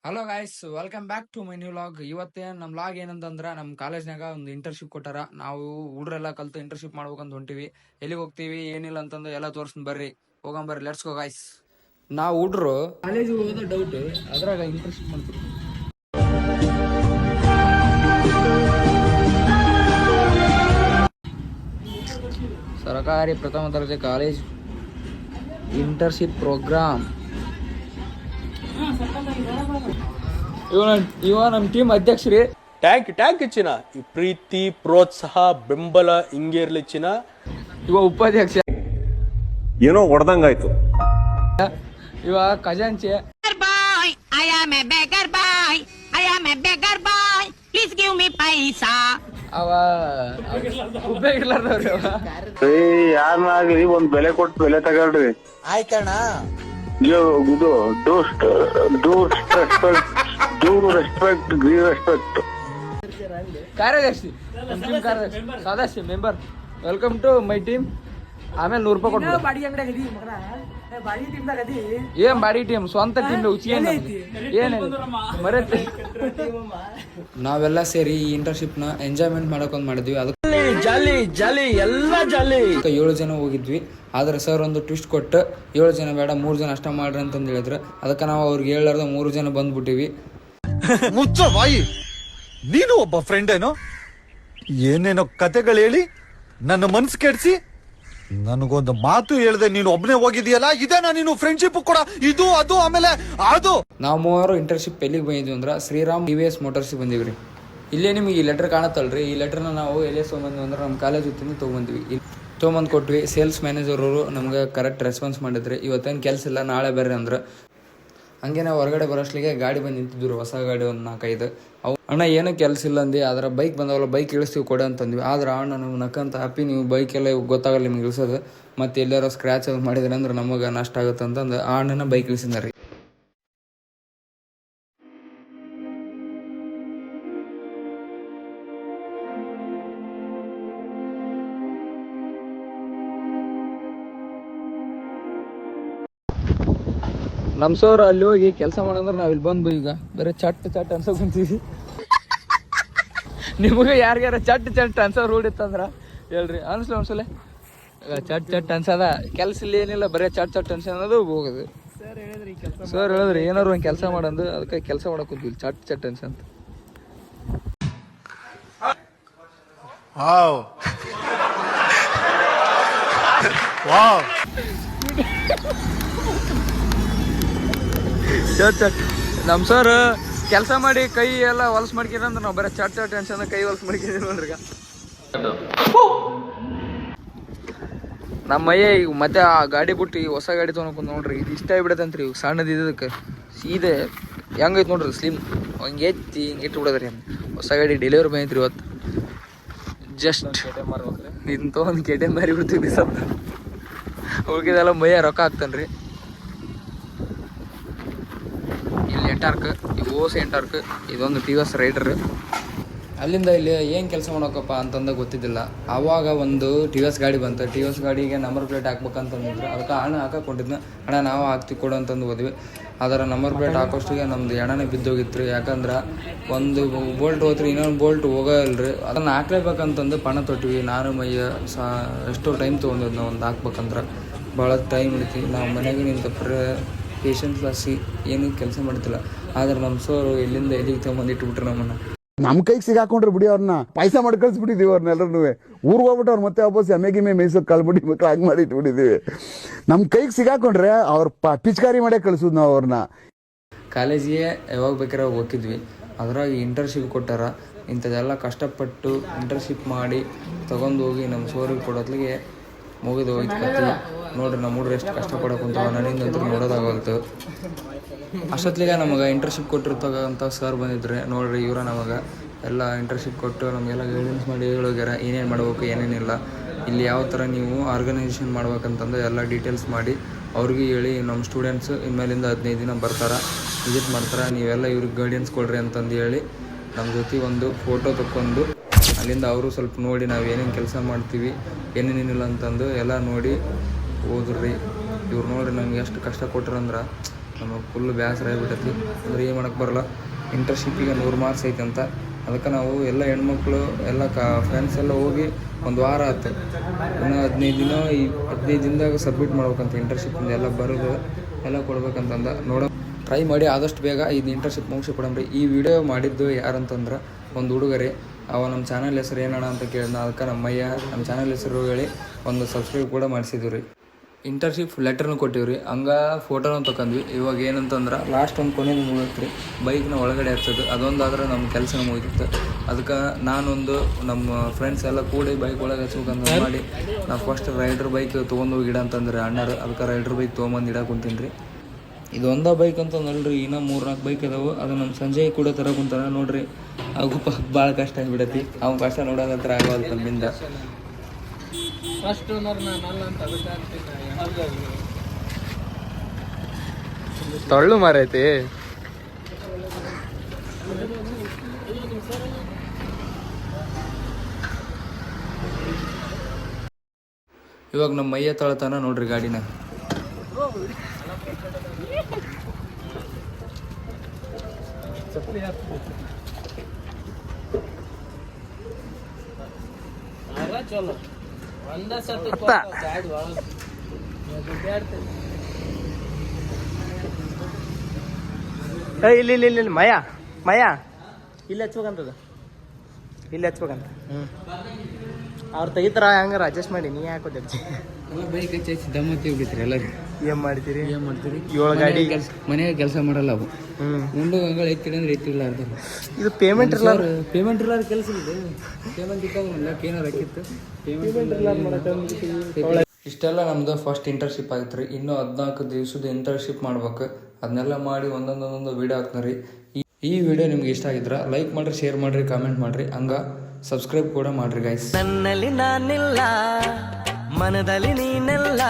Hello guys, welcome back to my new vlog. ಇವತ್ತೇ ನಮ್ಮ log ಏನಂತಂದ್ರ ನಮ್ಮ ಕಾಲೇಜ್ನಾಗ ಒಂದು ಇಂಟರ್ನ್ಶಿಪ್ ಕೊಟ್ಟಾರ. ನಾವು ಹುಡ್ರೆಲ್ಲ ಕಲ್ತು ಇಂಟರ್ನ್ಶಿಪ್ ಮಾಡ್ಬೇಕಂತ ಹೊಂಟಿವಿ. ಎಲ್ಲಿಗೆ ಹೋಗ್ತೀವಿ ಏನಿಲ್ಲ ಅಂತಂದು ಎಲ್ಲ ತೋರಿಸ್ತೀನಿ, ಬರ್ರಿ ಹೋಗಂ ಬರ್ರಿ, ಲೆಟ್ಸ್ ಗೋ ಗೈಸ್. ನಾವು ಹುಡ್ರು ಕಾಲೇಜಿಗೆ ಹೋಗೋದು ಡೌಟ್, ಅದ್ರಾಗ ಇಂಟರ್ನ್ಶಿಪ್ ಮಾಡ್ತೀವಿ. ಸರ್ಕಾರಿ ಪ್ರಥಮ ದರ್ಜೆ ಕಾಲೇಜ್ ಇಂಟರ್ನ್ಶಿಪ್ ಪ್ರೋಗ್ರಾಮ್. ಇವ ನಮ್ಮ ಟೀಮ್ ಅಧ್ಯಕ್ಷರಿ. ಟ್ಯಾಂಕ್ ಇಚ್ಚಿನ ಈ ಪ್ರೀತಿ ಪ್ರೋತ್ಸಾಹ ಬೆಂಬಲ ಹಿಂಗೆ ಇರ್ಲಿಚ್ಚಿನ. ಇವ ಉಪಾಧ್ಯಕ್ಷ, ಏನೋ ಹೊಡೆದಂಗಾಯ್ತು. ಇವ ಖಜಾಂಚಿ. ಅವ ಉಪಯೋಗ ಇರ್ಲಾರ್ದವ್ರಿ. ಯಾರನ್ನಾಗ್ಲಿ ಒಂದ್ ಬೆಲೆ ಕೊಟ್ಟು ಬೆಲೆ ತಗೊಳ್ರಿ. ಆಯ್ತಣ್ಣ. ಕಾರ್ಯದರ್ಶಿ, ಸದಸ್ಯ member, welcome to my team. ಆಮೇಲೆ 100 ರೂಪಾಯಿ ಕೊಟ್ಟು ಏನ್ ಬಾಡಿ ಟೀಮ್, ಸ್ವಂತ ಟೀಮ್ ಮರೈತಿ. ನಾವೆಲ್ಲ ಸೇರಿ ಈ ಇಂಟರ್ನ್ಶಿಪ್ ನ ಎಂಜಾಯ್ಮೆಂಟ್ ಮಾಡಕೊಂಡ್ ಮಾಡಿದ್ವಿ. ಅದಕ್ಕೆ ಜಾಲಿ ಜಾಲಿ ಎಲ್ಲ ಜಾಲಿ. 7 ಜನ ಹೋಗಿದ್ವಿ. ಆದ್ರೆ ಸರ್ ಒಂದು ಟ್ವಿಸ್ಟ್ ಕೊಟ್ಟು 7 ಜನ ಬೇಡ 3 ಜನ ಅಷ್ಟ ಮಾಡ್ರಿ ಅಂತಂದು ಹೇಳಿದ್ರು. ಅದಕ್ಕೆ ನಾವು ಅವ್ರಿಗೆ ಹೇಳಾರ್ದ 3 ಜನ ಬಂದ್ಬಿಟ್ಟಿವಿ. ಮುಚ್ಚ ಬಾಯಿ, ನೀನು ಒಬ್ಬ ಫ್ರೆಂಡ್ ಏನೋ ಏನೇನೋ ಕತೆಗಳು ಹೇಳಿ ನನ್ನ ಮನ್ಸು ಕೆಡ್ಸಿ ನನಗೊಂದು ಮಾತು ಹೇಳ್ದೆ ನೀನು ಒಬ್ನೇ ಹೋಗಿದೀಯಲ್ಲ, ಇದೇನಾ ನೀನು ಫ್ರೆಂಡ್ಶಿಪ್ ಕೂಡ? ಇದು ಅದು ಆಮೇಲೆ ಅದು. ನಾವು 3 ಇಂಟರ್ನ್ಶಿಪ್ ಎಲ್ಲಿಗೆ ಬಂದಿದ್ವಿ ಅಂದ್ರೆ ಶ್ರೀರಾಮ್ TVS ಮೋಟರ್ಸ್ ಬಂದಿವ್ರಿ. ಇಲ್ಲೇ ನಿಮಗೆ ಈ ಲೆಟರ್ ಕಾಣತ್ತಲ್ರಿ, ಈ ಲೆಟರ್ನ ನಾವು ಎಲ್ಲಿ ತೊಗೊಂಬಂದ್ವಿ ಅಂದ್ರೆ ನಮ್ಮ ಕಾಲೇಜ್ ಹೊತ್ತಿನ ತೊಗೊಂಬಂದು ಕೊಟ್ವಿ. ಸೇಲ್ಸ್ ಮ್ಯಾನೇಜರ್ ಅವರು ನಮ್ಗೆ ಕರೆಕ್ಟ್ ರೆಸ್ಪಾನ್ಸ್ ಮಾಡಿದ್ರಿ. ಇವತ್ತೇನು ಕೆಲಸ ಇಲ್ಲ, ನಾಳೆ ಬರ್ರಿ ಅಂದ್ರೆ. ಹಂಗೆ ನಾವು ಹೊರಗಡೆ ಬರೋಷ್ಟಿಗೆ ಗಾಡಿ ಬಂದು ನಿಂತಿದ್ರು, ಹೊಸ ಗಾಡಿ ಒಂದು 4-5. ಅವು ಅಣ್ಣ ಏನೂ ಕೆಲಸ ಇಲ್ಲ ಅಂದು, ಅದರ ಬೈಕ್ ಬಂದವಲ್ಲ, ಬೈಕ್ ಇಳಿಸ್ತೀವಿ ಕೊಡ ಅಂತಂದ್ವಿ. ಆದ್ರೆ ಅಣ್ಣ ನಮ್ಗೆ ನಕ್ಕಂತ ಹ್ಯಾಪಿ, ನೀವು ಬೈಕೆಲ್ಲ ಗೊತ್ತಾಗಲ್ಲ ನಿಮ್ಗೆ ಇಳಿಸೋದು, ಮತ್ತು ಎಲ್ಲಾರೋ ಸ್ಕ್ರ್ಯಾಚ್ ಅದು ಮಾಡಿದ್ರೆ ಅಂದ್ರೆ ನಮಗೆ ನಷ್ಟ ಆಗುತ್ತೆ ಅಂತಂದು ಆ ಅಣ್ಣನ ಬೈಕ್ ಇಳಿಸಿದಾರೆ. ನಮ್ಮ ಸೋರ್ ಅಲ್ಲಿ ಹೋಗಿ ಕೆಲಸ ಮಾಡಂದ್ರೆ ನಾವು ಇಲ್ಲಿ ಬಂದು ಈಗ ಬೇರೆ ಚಟ್ ಅನ್ಸೋಕೊಂತೀವಿ. ನಿಮಗೆ ಯಾರಿಗಾರ ಚಟ್ ಅನ್ಸೋ ರೂಢ ಇತ್ತಂದ್ರೆ ಹೇಳ್ರಿ, ಅನ್ಸ್ಲಿ ಒಂದ್ಸಲ. ಚಟ್ ಅನ್ಸದ ಕೆಲಸ ಇಲ್ಲಿ ಏನಿಲ್ಲ, ಬರೀ ಚಟ್ ಅನ್ಸೋದು ಹೋಗೋದು. ಸರ್ ಹೇಳಿದ್ರಿ ಏನಾರು ಒಂದು ಕೆಲಸ ಮಾಡಂದು, ಅದಕ್ಕೆ ಕೆಲಸ ಮಾಡಕ್ ಕುಂತೀವಿ ಚಟ್ ಅನ್ಸಂತ. ಚಟ್ ನಮ್ಮ ಸರ್ ಕೆಲಸ ಮಾಡಿ ಕೈ ಎಲ್ಲ ಹೊಲಸು ಮಾಡ್ಕಿರ ಅಂದ್ರೆ ನಾವು ಬರೀ ಚಟ್ ಟೆನ್ಷನ್ ಕೈ ಹೊಲಸು ಮಾಡ್ಕಿದೀವಿ ನೋಡ್ರಿ. ಈಗ ನಮ್ಮ ಮಯ್ಯ ಈಗ ಮತ್ತೆ ಆ ಗಾಡಿ ಬಿಟ್ಟು ಈ ಹೊಸ ಗಾಡಿ ತೊಗೊಂಡು ನೋಡ್ರಿ. ಇದು ಇಷ್ಟ ಆಗಿಬಿಡತ್ತಂತ್ರಿ ಇವಾಗ, ಸಣ್ಣದು ಇದಕ್ಕೆ ಸೀದೆ ಹೆಂಗೈತೆ ನೋಡ್ರಿ, ಸ್ಲಿಮ್ ಹಂಗೆ ಎತ್ತಿ ಹಿಂಗೆ ಇಟ್ಟು ಬಿಡೋದ್ರಿ. ಹೊಸ ಗಾಡಿ ಡೆಲಿವರಿ ಬಂದೈತ್ರಿ ಇವತ್ತು. ಜಸ್ಟ್ ಇಂಥ ಒಂದು ಕೆಟೆ ಮಾರಿ ಬಿಡ್ತೀವಿ ಸ್ವಲ್ಪ, ಉಳ್ಕಿದೆಲ್ಲ ಮಯ್ಯ ರೊಕ್ಕ ಹಾಕ್ತಾನ್ರಿ. ಇಲ್ಲಿ ಎಂಟಾರ್ಕ್, ಇವು ಎಂಟಾರ್ಕ್, ಇದೊಂದು TVS ರೈಡರ್. ಅಲ್ಲಿಂದ ಇಲ್ಲಿ ಏನು ಕೆಲಸ ಮಾಡೋಕಪ್ಪ ಅಂತಂದ ಗೊತ್ತಿದ್ದಿಲ್ಲ. ಆವಾಗ ಒಂದು TVS ಗಾಡಿ ಬಂತು. TVS ಗಾಡಿಗೆ ನಂಬರ್ ಪ್ಲೇಟ್ ಹಾಕ್ಬೇಕಂತಂದಿದ್ರು. ಅದಕ್ಕೆ ಹಣ ಹಾಕೊಂಡಿದ್ನ, ಹಣ ನಾವು ಹಾಕ್ತಿ ಕೊಡು ಅಂತಂದು ಹೋದ್ವಿ. ಅದರ ನಂಬರ್ ಪ್ಲೇಟ್ ಹಾಕೋಷ್ಟಿಗೆ ನಮ್ದು ಎಣ್ಣೆ ಬಿದ್ದೋಗಿತ್ತು. ಯಾಕಂದ್ರೆ ಒಂದು ಬೋಲ್ಟ್ ಹೋತ್ರಿ, ಇನ್ನೊಂದು ಬೋಲ್ಟ್ ಹೋಗಲ್ರಿ. ಅದನ್ನು ಹಾಕ್ಲೇಬೇಕಂತಂದು ಪಣ ತೊಟ್ವಿ. ನಾನು ಮಯ್ಯ ಎಷ್ಟೋ ಟೈಮ್ ತೊಗೊಂಡಿದ್ದು ನಾವು ಒಂದು ಹಾಕ್ಬೇಕಂದ್ರೆ. ಭಾಳ ಟೈಮ್ ಹಿಡಿತಿ. ನಾವು ಮನೆಗೆ ನಿಂತ ಪೇಷನ್ಸ್ ಲಾಸಿ ಏನೂ ಕೆಲಸ ಮಾಡ್ತಿಲ್ಲ. ಆದ್ರೆ ನಮ್ಮ ಸೋರು ಎಲ್ಲಿಂದ ಎಲ್ಲಿಗೆ ತೊಗೊಂಬಂದು ಇಟ್ಬಿಟ್ರೆ ನಮ್ಮನ್ನು. ನಮ್ಮ ಕೈಗೆ ಸಿಗಾಕೊಂಡ್ರೆ ಬಿಡಿ, ಅವ್ರನ್ನ ಪಾಯಸ ಮಾಡಿ ಕಳಿಸ್ಬಿಟ್ಟಿದ್ದೀವಿ ಅವ್ರನ್ನೆಲ್ಲರೂ. ಊರಿಗೆ ಹೋಗ್ಬಿಟ್ಟು ಅವ್ರು ಮತ್ತೆ ವಾಪಸ್ ಎಮ್ಮೆಗಿಮ್ಮೆ ಮೇಯ್ಸೋಕೆ ಕಳ್ಬಿಟ್ಟು ಮಕ್ಳು ಹಾಗೆ ಮಾಡಿ ಇಟ್ಬಿಟ್ಟಿದ್ದೀವಿ. ನಮ್ಮ ಕೈಗೆ ಸಿಗಾಕೊಂಡ್ರೆ ಅವ್ರ ಪಿಚ್ಕಾರಿ ಮಾಡೇ ಕಳಿಸೋದು ನಾವು ಅವ್ರನ್ನ. ಕಾಲೇಜಿಗೆ ಯಾವಾಗ ಬೇಕಾದ್ರೆ ಹೋಗಿದ್ವಿ. ಅದ್ರಾಗ ಇಂಟರ್ನ್ಶಿಪ್ ಕೊಟ್ಟಾರ. ಇಂಥದ್ದೆಲ್ಲ ಕಷ್ಟಪಟ್ಟು ಇಂಟರ್ನ್ಶಿಪ್ ಮಾಡಿ ತೊಗೊಂಡು ಹೋಗಿ ನಮ್ಮ ಸೋರಿಗೆ ಕೊಡೋದ್ಲಿಗೆ ಮುಗಿದು ಹೋಯ್ತು ಕತ್ತಿ. ನೋಡ್ರಿ ನಮ್ಮ ಹುಡ್ರು ಎಷ್ಟು ಕಷ್ಟಪಡಕ್ಕೆ ಕುಂತಾವ, ನನ್ನಿಂದಂತೂ ನೋಡೋದಾಗಲ್ತು. ಅಷ್ಟೊತ್ತಿಗೆ ನಮಗೆ ಇಂಟರ್ನ್ಶಿಪ್ ಕೊಟ್ಟಿರ್ತಕ್ಕಂಥ ಸರ್ ಬಂದಿದ್ರೆ ನೋಡ್ರಿ, ಇವರ ನಮಗೆ ಎಲ್ಲ ಇಂಟರ್ನ್ಶಿಪ್ ಕೊಟ್ಟು ನಮಗೆಲ್ಲ ಗೈಡೆನ್ಸ್ ಮಾಡಿ ಹೇಳೋಗ್ಯಾರ ಏನೇನು ಮಾಡ್ಬೇಕು ಏನೇನಿಲ್ಲ, ಇಲ್ಲಿ ಯಾವ ಥರ ನೀವು ಆರ್ಗನೈಸೇಷನ್ ಮಾಡ್ಬೇಕಂತಂದು ಎಲ್ಲ ಡೀಟೇಲ್ಸ್ ಮಾಡಿ ಅವ್ರಿಗೆ ಹೇಳಿ. ನಮ್ಮ ಸ್ಟೂಡೆಂಟ್ಸ್ ಇನ್ಮೇಲಿಂದ 15 ದಿನ ಬರ್ತಾರೆ, ವಿಸಿಟ್ ಮಾಡ್ತಾರೆ, ನೀವೆಲ್ಲ ಇವ್ರಿಗೆ ಗೈಡೆನ್ಸ್ ಕೊಡ್ರಿ ಅಂತಂದು ಹೇಳಿ ನಮ್ಮ ಜೊತೆ ಒಂದು ಫೋಟೋ ತಕ್ಕೊಂಡು ಅಲ್ಲಿಂದ ಅವರು ಸ್ವಲ್ಪ ನೋಡಿ ನಾವು ಏನೇನು ಕೆಲಸ ಮಾಡ್ತೀವಿ ಏನೇನಿಲ್ಲ ಅಂತಂದು ಎಲ್ಲ ನೋಡಿ ಹೋದ್ರಿ. ಇವ್ರು ನೋಡ್ರಿ ನಮ್ಗೆ ಎಷ್ಟು ಕಷ್ಟ ಕೊಟ್ರಂದ್ರೆ ನಮಗೆ ಫುಲ್ ಬೇಸರ ಆಗಿಬಿಟ್ಟೈತಿ. ಅಂದ್ರೆ ಏನು ಮಾಡೋಕ್ಕೆ ಬರೋಲ್ಲ. ಇಂಟರ್ನ್ಶಿಪ್ಪಿಗೆ 100 ಮಾರ್ಕ್ಸ್ ಐತಂತ. ಅದಕ್ಕೆ ನಾವು ಎಲ್ಲ ಹೆಣ್ಮಕ್ಳು ಎಲ್ಲ ಫ್ರೆಂಡ್ಸ್ ಎಲ್ಲ ಹೋಗಿ ಒಂದು ವಾರ ಆಯ್ತು. ಇನ್ನು 15 ದಿನದಾಗ ಸಬ್ಮಿಟ್ ಮಾಡ್ಬೇಕಂತ ಇಂಟರ್ನ್ಶಿಪ್ಪಿಂದ ಎಲ್ಲ ಬರೋದು ಎಲ್ಲ ಕೊಡ್ಬೇಕಂತಂದ. ಟ್ರೈ ಮಾಡಿ ಆದಷ್ಟು ಬೇಗ ಇದು ಇಂಟರ್ನ್ಶಿಪ್ ಮುಗಿಸಿ ಕೊಡಮ್ರಿ. ಈ ವಿಡಿಯೋ ಮಾಡಿದ್ದು ಯಾರಂತಂದ್ರೆ ಒಂದು ಹುಡುಗರಿ. ಅವ ನಮ್ಮ ಚಾನಲ್ ಹೆಸರು ಏನಣ್ಣ ಅಂತ ಕೇಳಿದ್ನ. ಅದಕ್ಕೆ ನಮ್ಮ ಚಾನಲ್ ಹೆಸರು ಹೇಳಿ ಒಂದು ಸಬ್ಸ್ಕ್ರೈಬ್ ಕೂಡ ಮಾಡಿಸಿದ್ವಿ ರೀ. ಇಂಟರ್ನ್ಶಿಪ್ ಲೆಟರ್ನು ಕೊಟ್ಟಿವ್ರಿ, ಹಂಗೆ ಫೋಟೋನು ತೊಗೊಂಡ್ವಿ. ಇವಾಗ ಏನಂತಂದ್ರೆ ಲಾಸ್ಟ್ ಒಂದು ಕೊನೆಗೆ ಮುಗಿತ್ರಿ, ಬೈಕ್ನ ಒಳಗಡೆ ಹಚ್ಚೋದು. ಅದೊಂದಾದ್ರೆ ನಮ್ಮ ಕೆಲಸ ಮುಗಿತಿತ್ತು. ಅದಕ್ಕೆ ನಾನೊಂದು ನಮ್ಮ ಫ್ರೆಂಡ್ಸ್ ಎಲ್ಲ ಕೂಡಿ ಬೈಕ್ ಒಳಗೆ ಹಚ್ಬೇಕಂತ ಮಾಡಿ ನಾವು ಫಸ್ಟ್ ರೈಡ್ರ್ ಬೈಕ್ ತೊಗೊಂಡೋಗಿ ಇಡ ಅಂತಂದ್ರೆ ಅಣ್ಣರು. ಅದಕ್ಕೆ ರೈಡ್ರ್ ಬೈಕ್ ತೊಗೊಂಬಂದು ಇಡಕ್ಕೆ ಕುಂತೀನಿ ರೀ. ಇದು ಒಂದೇ ಬೈಕ್ ಅಂತಂದಲ್ರಿ, ಇನ್ನೂ 3-4 ಬೈಕ್ ಅದಾವೆ. ಅದು ನಮ್ಮ ಸಂಜಯ್ ಕೂಡ ಕುಂತಾನೆ ನೋಡ್ರಿ. ಅವು ಭಾಳ ಕಷ್ಟ ಆಗಿಬಿಡತಿ. ಅವ್ನ ಕಷ್ಟ ನೋಡೋದ ಹತ್ರ ಆಗೋದು ನಮ್ಮಿಂದ. ತಳ್ಳು ಮಾರೈತಿ. ಇವಾಗ ನಮ್ಮ ಮೈಯ ತಳತಾನ ನೋಡ್ರಿ ಗಾಡಿನ. ಇಲ್ಲಿ ಇಲ್ಲಿ ಇಲ್ಲಿ ಮಯ ಇಲ್ಲಿ ಹಚ್ಬೇಕಂತದ, ಇಲ್ಲಿ ಹಚ್ಬೇಕಂತ. ಅವ್ರು ತೆಗಿತಾರ ಹಂಗಾರ ಅಡ್ಜಸ್ಟ್ ಮಾಡಿ. ನೀ ಯಾಕೋದ್ ಎಲ್ಲ ಬೈಕ್ ಹಚ್ಚಿ ದಮ್ಮತ್ತಿ ಹೋಗಿತ್ರಿ ಎಲ್ಲರೂ. ಏನ್ ಮಾಡ್ತೀರಿ? 7 ಗಾಡಿ ಮನೆಯಾಗ ಕೆಲಸ ಮಾಡಲ್ಲ ಅವು. ಉಂಡು ಹಂಗಳು ಎತ್ತಿಲ್ಲ ಅಂದ್ರೆ ಎತ್ತಿಲ್ಲ ಅಂತ. ಇದು ಪೇಮೆಂಟ್ ಇರಲ್ಲ ಕೆಲಸ ಇದೆ. ಪೇಮೆಂಟ್ ಇಟ್ಟಾಗ ಏನಾರು ಹಾಕಿತ್ತು. ಇಷ್ಟೆಲ್ಲ ನಮ್ದು ಫಸ್ಟ್ ಇಂಟರ್ನ್ಶಿಪ್ ಆಗಿತ್ತು ರೀ. ಇನ್ನೂ 14 ದಿವಸದ ಇಂಟರ್ನ್ಶಿಪ್ ಮಾಡ್ಬೇಕು. ಅದನ್ನೆಲ್ಲ ಮಾಡಿ ಒಂದೊಂದೊಂದು ವೀಡಿಯೋ ಹಾಕ್ತಾರೆ. ಈ ವಿಡಿಯೋ ನಿಮ್ಗೆ ಇಷ್ಟ ಆಗಿದ್ರೆ ಲೈಕ್ ಮಾಡಿರಿ, ಶೇರ್ ಮಾಡಿರಿ, ಕಾಮೆಂಟ್ ಮಾಡಿರಿ, ಹಂಗೆ ಸಬ್ಸ್ಕ್ರೈಬ್ ಕೂಡ ಮಾಡಿರಿ ಗೈಸ್. ನನ್ನಲ್ಲಿ ನಾನಿಲ್ಲ, ಮನದಲ್ಲಿ ನೀನೆಲ್ಲ.